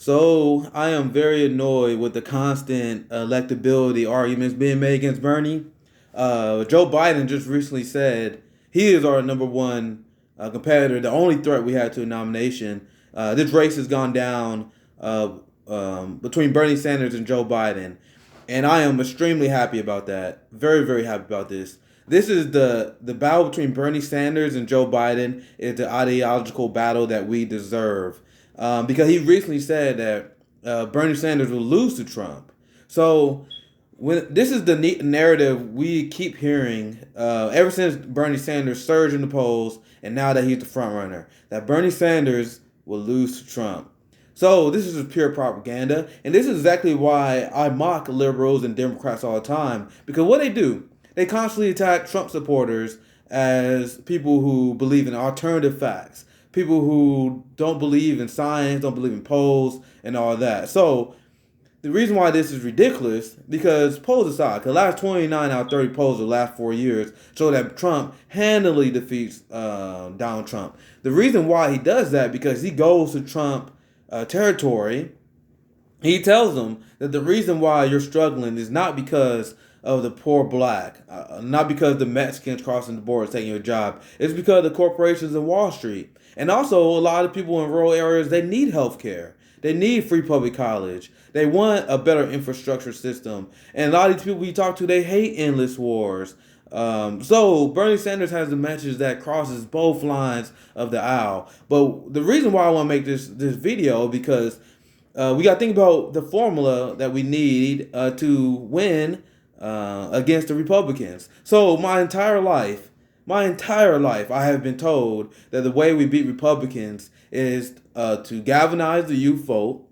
So I am very annoyed with the constant electability arguments being made against Bernie. Joe Biden just recently said he is our number one competitor, the only threat we had to a nomination. This race has gone down between Bernie Sanders and Joe Biden, and I am extremely happy about that. Very, very happy about this. This is the battle between Bernie Sanders and Joe Biden is the ideological battle that we deserve. Because he recently said that Bernie Sanders will lose to Trump. So when this is the narrative we keep hearing ever since Bernie Sanders surged in the polls, and now that he's the front runner, that Bernie Sanders will lose to Trump. So this is just pure propaganda, and this is exactly why I mock liberals and Democrats all the time, because what they do, they constantly attack Trump supporters as people who believe in alternative facts, people who don't believe in science, don't believe in polls, and all that. So the reason why this is ridiculous, because polls aside, the last 29 out of 30 polls of the last 4 years show that Trump handily defeats Donald Trump. The reason why he does that, because he goes to Trump territory. He tells them that the reason why you're struggling is not because of the poor black, not because the Mexicans crossing the border taking your job. It's because of the corporations in Wall Street. And also, a lot of people in rural areas, they need health care. They need free public college. They want a better infrastructure system. And a lot of these people we talk to, they hate endless wars. So Bernie Sanders has a message that crosses both lines of the aisle. But the reason why I want to make this video, because we got to think about the formula that we need to win against the Republicans. So my entire life, I have been told that the way we beat Republicans is to galvanize the youth vote,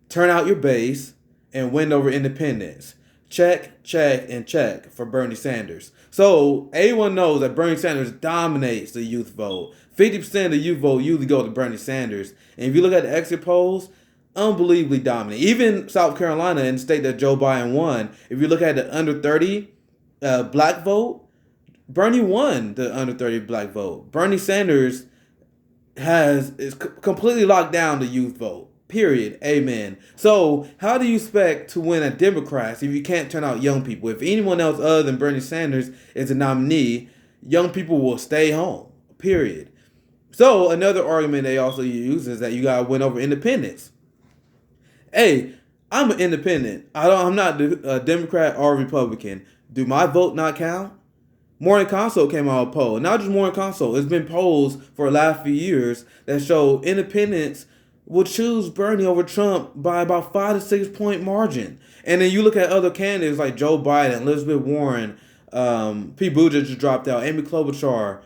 turn out your base, and win over independents. Check, check, and check for Bernie Sanders. So everyone knows that Bernie Sanders dominates the youth vote. 50% of the youth vote usually go to Bernie Sanders. And if you look at the exit polls, unbelievably dominant. Even South Carolina, in the state that Joe Biden won, if you look at the under 30 black vote, Bernie won the under 30 black vote. Bernie Sanders is completely locked down the youth vote. Period. Amen. So how do you expect to win at Democrats if you can't turn out young people? If anyone else other than Bernie Sanders is a nominee, young people will stay home. Period. So another argument they also use is that you gotta win over independents. Hey, I'm an independent. I'm not a Democrat or Republican. Do my vote not count? Morning Consult came out with a poll. Not just Morning Consult. It's been polls for the last few years that show independents will choose Bernie over Trump by about 5 to 6 point margin. And then you look at other candidates like Joe Biden, Elizabeth Warren, Pete Buttigieg just dropped out, Amy Klobuchar.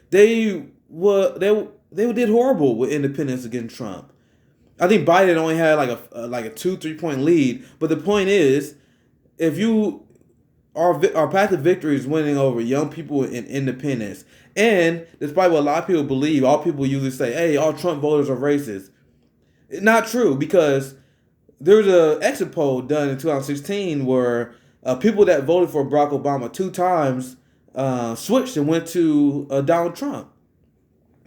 They did horrible with independents against Trump. I think Biden only had like a 2-3 point lead. But the point is, if you our path to victory is winning over young people and independents. And despite what a lot of people believe, all people usually say, "Hey, all Trump voters are racist." Not true, because there was a exit poll done in 2016 where people that voted for Barack Obama 2 times switched and went to Donald Trump.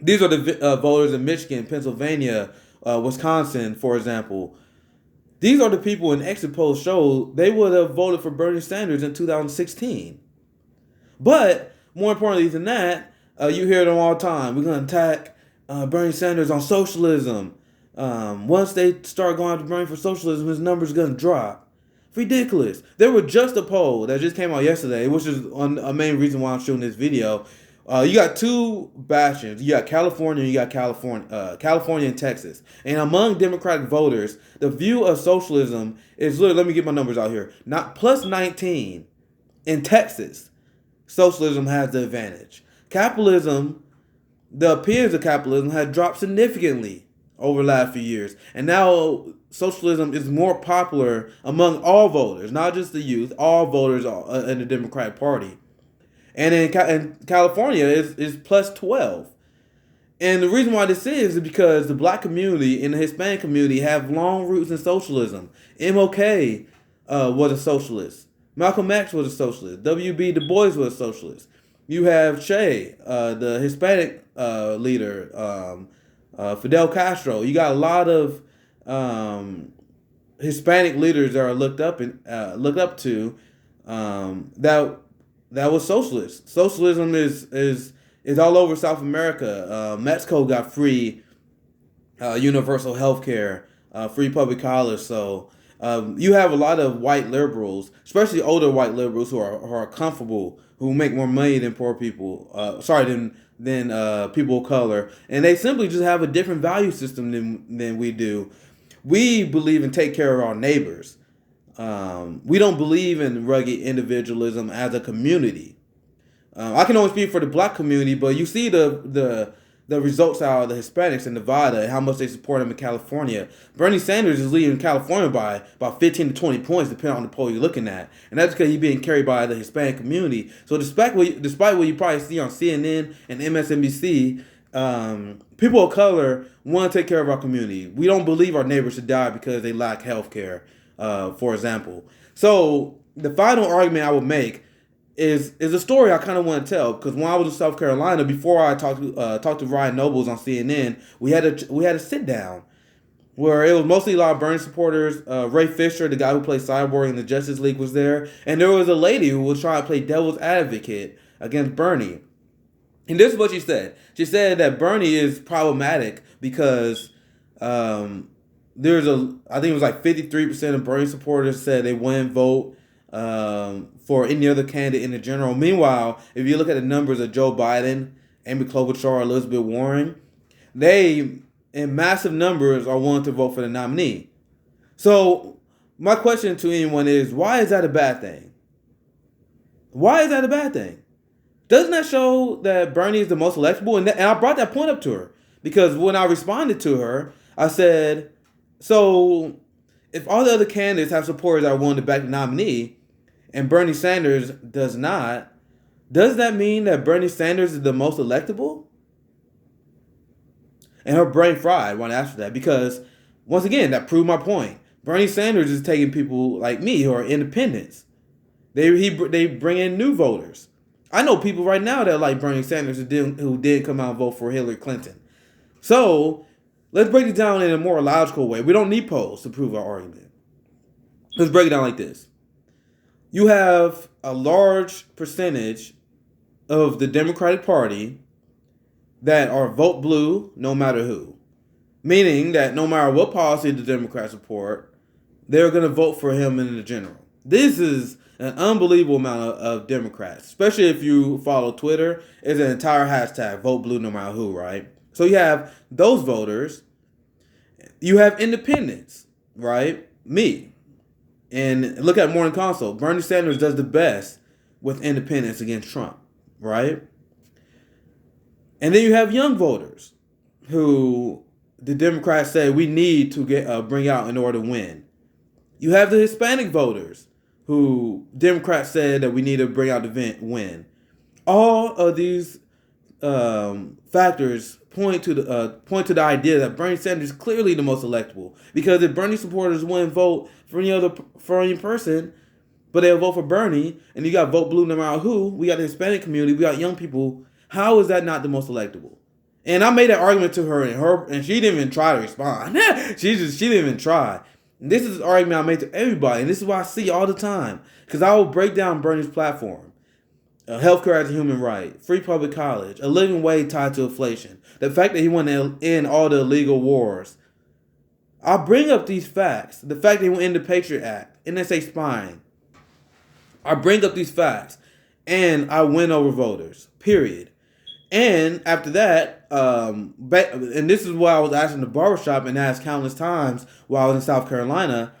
These are the voters in Michigan, Pennsylvania, Wisconsin, for example. These are the people in exit polls show they would have voted for Bernie Sanders in 2016. But more importantly than that, you hear them all the time. We're going to attack Bernie Sanders on socialism. Once they start going after Bernie for socialism, his number's going to drop. Ridiculous. There was just a poll that just came out yesterday, which is a main reason why I'm shooting this video. You got two bastions. You got California, California and Texas. And among Democratic voters, the view of socialism is literally, let me get my numbers out here, not plus 19 in Texas. Socialism has the advantage. Capitalism, the appearance of capitalism has dropped significantly over the last few years. And now socialism is more popular among all voters, not just the youth, all voters in the Democratic Party. And in California is plus 12. And the reason why this is because the black community and the Hispanic community have long roots in socialism. MLK was a socialist. Malcolm X was a socialist. W.B. Du Bois was a socialist. You have Che, the Hispanic leader, Fidel Castro. You got a lot of um, Hispanic leaders that are looked up to, that was socialist. Socialism is all over South America. Mexico got free universal health care, free public college. So you have a lot of white liberals, especially older white liberals who are comfortable, who make more money than poor people. Than people of color, and they simply just have a different value system than we do. We believe in take care of our neighbors. We don't believe in rugged individualism as a community. I can only speak for the black community, but you see the results out of the Hispanics in Nevada and how much they support them in California. Bernie Sanders is leading California by about 15 to 20 points, depending on the poll you're looking at. And that's because he's being carried by the Hispanic community. So despite what you probably see on CNN and MSNBC, people of color want to take care of our community. We don't believe our neighbors should die because they lack health care, for example. So the final argument I would make is a story I kind of want to tell, because when I was in South Carolina, before I talked to Ryan Nobles on CNN, we had a sit down where it was mostly a lot of Bernie supporters. Ray Fisher, the guy who played Cyborg in the Justice League, was there, and there was a lady who was trying to play devil's advocate against Bernie. And this is what she said. She said that Bernie is problematic because I think it was like 53% of Bernie supporters said they wouldn't vote for any other candidate in the general. Meanwhile, if you look at the numbers of Joe Biden, Amy Klobuchar, Elizabeth Warren, they, in massive numbers, are willing to vote for the nominee. So my question to anyone is, why is that a bad thing? Why is that a bad thing? Doesn't that show that Bernie is the most electable? And I brought that point up to her, because when I responded to her, I said, so if all the other candidates have supporters that are willing to back the nominee, and Bernie Sanders does not, does that mean that Bernie Sanders is the most electable? And her brain fried when I asked her that, because, once again, that proved my point. Bernie Sanders is taking people like me who are independents. They bring in new voters. I know people right now that like Bernie Sanders who didn't come out and vote for Hillary Clinton. So let's break it down in a more logical way. We don't need polls to prove our argument. Let's break it down like this. You have a large percentage of the Democratic Party that are vote blue no matter who. Meaning that no matter what policy the Democrats support, they're going to vote for him in the general. This is an unbelievable amount of Democrats, especially if you follow Twitter. It's an entire hashtag, vote blue no matter who, right? So you have those voters. You have independents, right? Me. And look at Morning Consult. Bernie Sanders does the best with independents against Trump, right? And then you have young voters who the Democrats say we need to bring out in order to win. You have the Hispanic voters who Democrats said that we need to bring out to win. All of these factors point to the idea that Bernie Sanders is clearly the most electable. Because if Bernie supporters wouldn't vote for any person, but they'll vote for Bernie, and you got vote blue no matter who, we got the Hispanic community, we got young people. How is that not the most electable? And I made that argument to her, and she didn't even try to respond. she didn't even try. And this is an argument I make to everybody, and this is what I see all the time. Because I will break down Bernie's platform. Healthcare as a human right, free public college, a living wage tied to inflation, the fact that he want to end all the illegal wars. I'll bring up these facts. The fact that he went in the Patriot Act, NSA spying. I bring up these facts, and I win over voters, period. And after that, and this is what I was asking the barbershop and asked countless times while I was in South Carolina,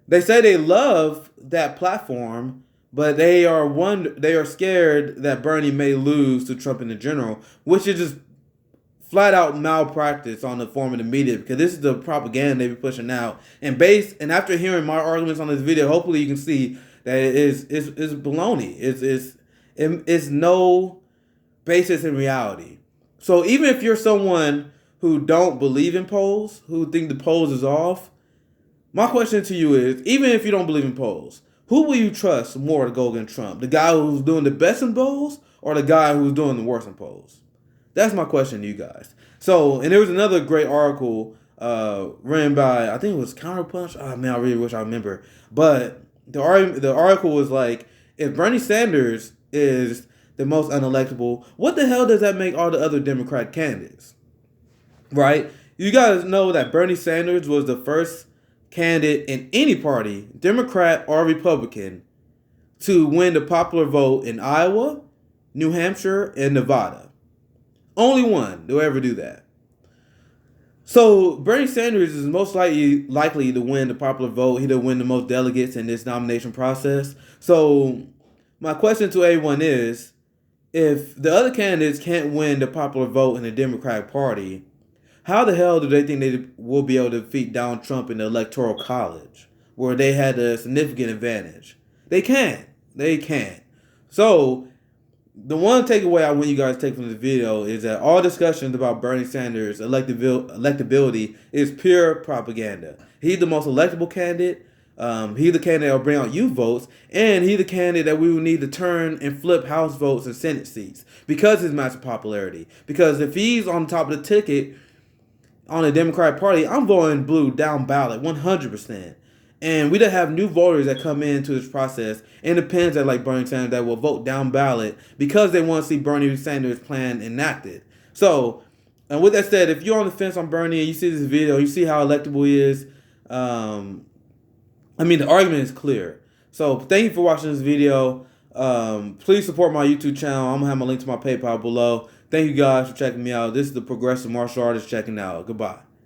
they say they love that platform, but they are scared that Bernie may lose to Trump in the general, which is just flat out malpractice on the form of the media, because this is the propaganda they be pushing out. And after hearing my arguments on this video, hopefully you can see that it's baloney. It's no basis in reality. So even if you're someone who don't believe in polls, who think the polls is off, my question to you is, even if you don't believe in polls, who will you trust more to go against Trump? The guy who's doing the best in polls, or the guy who's doing the worst in polls? That's my question to you guys. So, and there was another great article written by, I think it was Counterpunch. Oh man, I really wish I remember. But the article was like, if Bernie Sanders is the most unelectable, what the hell does that make all the other Democrat candidates? Right? You guys know that Bernie Sanders was the first candidate in any party, Democrat or Republican, to win the popular vote in Iowa, New Hampshire, and Nevada. Only one to ever do that. So Bernie Sanders is most likely to win the popular vote. He'll win the most delegates in this nomination process. So my question to everyone is, if the other candidates can't win the popular vote in the Democratic Party, how the hell do they think they will be able to defeat Donald Trump in the Electoral College, where they had a significant advantage? They can't. They can't. So the one takeaway I want you guys to take from this video is that all discussions about Bernie Sanders' electability is pure propaganda. He's the most electable candidate. He's the candidate that will bring out youth votes, and he's the candidate that we will need to turn and flip House votes and Senate seats because of his massive popularity. Because if he's on top of the ticket on the Democratic Party, I'm voting blue down ballot 100%. And we don't have new voters that come into this process, independents that like Bernie Sanders that will vote down ballot because they want to see Bernie Sanders' plan enacted. So, and with that said, if you're on the fence on Bernie and you see this video, you see how electable he is, the argument is clear. So, thank you for watching this video. Please support my YouTube channel. I'm going to have my link to my PayPal below. Thank you guys for checking me out. This is the Progressive Martial Artist checking out. Goodbye.